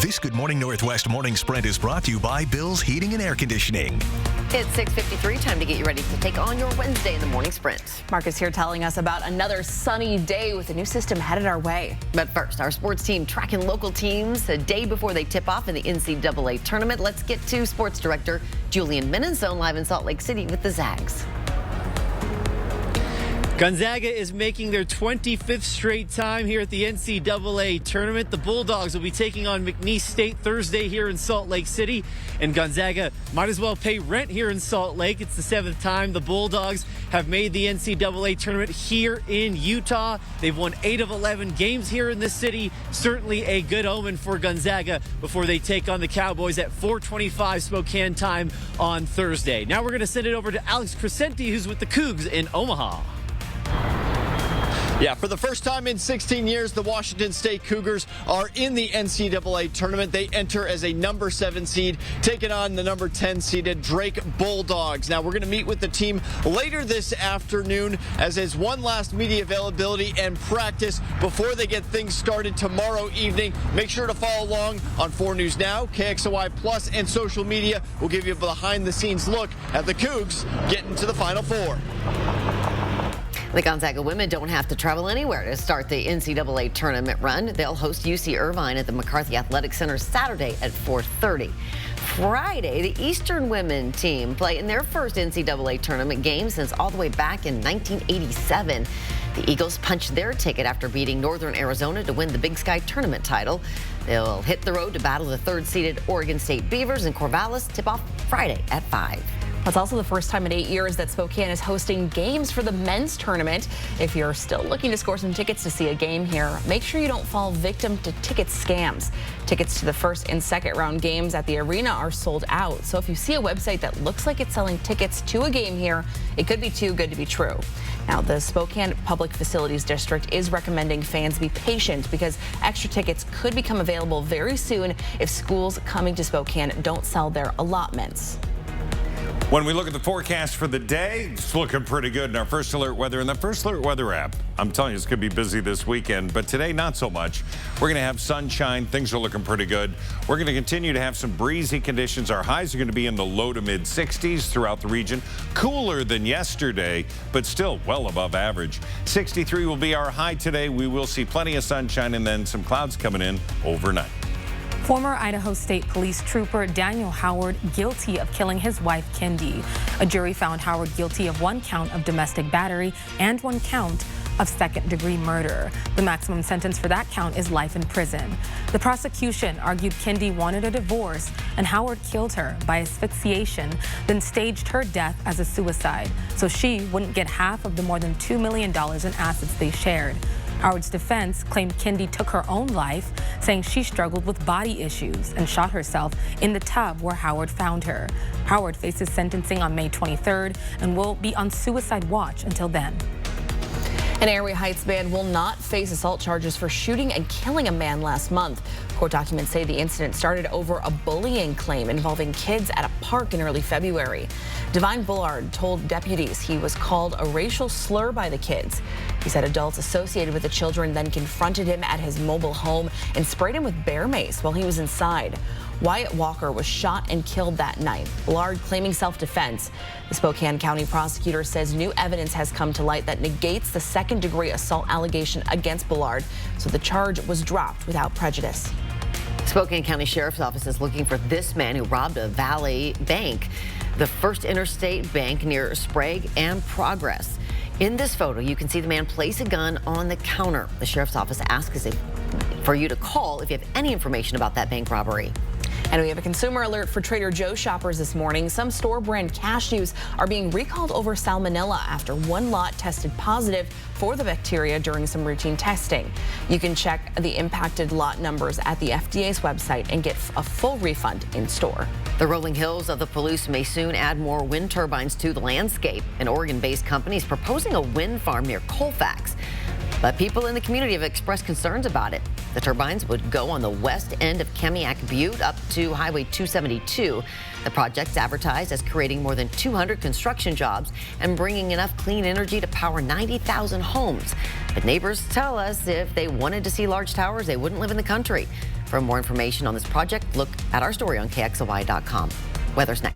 This Good Morning Northwest Morning Sprint is brought to you by Bill's Heating and Air Conditioning. It's 6:53, time to get you ready to take on your Wednesday in the morning sprint. Mark is here telling us about another sunny day with a new system headed our way. But first, our sports team tracking local teams a day before they tip off in the NCAA tournament. Let's get to sports director Julian Minone live in Salt Lake City with the Zags. Gonzaga is making their 25th straight time here at the NCAA tournament. The Bulldogs will be taking on McNeese State Thursday here in Salt Lake City. And Gonzaga might as well pay rent here in Salt Lake. It's the 7th time the Bulldogs have made the NCAA tournament here in Utah. They've won 8 of 11 games here in this city. Certainly a good omen for Gonzaga before they take on the Cowboys at 4:25 Spokane time on Thursday. Now we're going to send it over to Alex Centi, who's with the Cougs in Omaha. Yeah, for the first time in 16 years, the Washington State Cougars are in the NCAA tournament. They enter as a number 7 seed, taking on the number 10 seeded Drake Bulldogs. Now, we're going to meet with the team later this afternoon, as is one last media availability and practice before they get things started tomorrow evening. Make sure to follow along on 4 News Now, KXOY Plus, and social media. We'll give you a behind-the-scenes look at the Cougs getting to the Final Four. The Gonzaga women don't have to travel anywhere to start the NCAA tournament run. They'll host UC Irvine at the McCarthy Athletic Center Saturday at 4:30. Friday, the Eastern women team play in their first NCAA tournament game since all the way back in 1987. The Eagles punched their ticket after beating Northern Arizona to win the Big Sky tournament title. They'll hit the road to battle the 3rd-seeded Oregon State Beavers in Corvallis. Tip off Friday at 5. It's also the first time in 8 years that Spokane is hosting games for the men's tournament. If you're still looking to score some tickets to see a game here, make sure you don't fall victim to ticket scams. Tickets to the first and second round games at the arena are sold out. So if you see a website that looks like it's selling tickets to a game here, it could be too good to be true. Now, the Spokane Public Facilities District is recommending fans be patient because extra tickets could become available very soon if schools coming to Spokane don't sell their allotments. When we look at the forecast for the day, it's looking pretty good in our First Alert Weather and the First Alert Weather app. I'm telling you, it's going to be busy this weekend, but today, not so much. We're going to have sunshine. Things are looking pretty good. We're going to continue to have some breezy conditions. Our highs are going to be in the low to mid 60s throughout the region. Cooler than yesterday, but still well above average. 63 will be our high today. We will see plenty of sunshine and then some clouds coming in overnight. Former Idaho State Police Trooper Daniel Howard guilty of killing his wife, Kendi. A jury found Howard guilty of 1 count of domestic battery and 1 count of second-degree murder. The maximum sentence for that count is life in prison. The prosecution argued Kendi wanted a divorce and Howard killed her by asphyxiation, then staged her death as a suicide, so she wouldn't get half of the more than $2 million in assets they shared. Howard's defense claimed Kendi took her own life, saying she struggled with body issues and shot herself in the tub where Howard found her. Howard faces sentencing on May 23rd and will be on suicide watch until then. An Area Heights man will not face assault charges for shooting and killing a man last month. Court documents say the incident started over a bullying claim involving kids at a park in early February. Divine Bullard told deputies he was called a racial slur by the kids. He said adults associated with the children then confronted him at his mobile home and sprayed him with bear mace while he was inside. Wyatt Walker was shot and killed that night. Bullard claiming self-defense. The Spokane County prosecutor says new evidence has come to light that negates the second-degree assault allegation against Bullard, so the charge was dropped without prejudice. Spokane County Sheriff's Office is looking for this man who robbed a Valley bank, the First Interstate Bank near Sprague and Progress. In this photo, you can see the man place a gun on the counter. The Sheriff's Office asks for you to call if you have any information about that bank robbery. And we have a consumer alert for Trader Joe's shoppers this morning. Some store brand cashews are being recalled over salmonella after 1 lot tested positive for the bacteria during some routine testing. You can check the impacted lot numbers at the FDA's website and get a full refund in store. The rolling hills of the Palouse may soon add more wind turbines to the landscape. An Oregon-based company is proposing a wind farm near Colfax. But people in the community have expressed concerns about it. The turbines would go on the west end of Kemiak Butte up to Highway 272. The project's advertised as creating more than 200 construction jobs and bringing enough clean energy to power 90,000 homes. But neighbors tell us if they wanted to see large towers, they wouldn't live in the country. For more information on this project, look at our story on KXLY.com. Weather's next.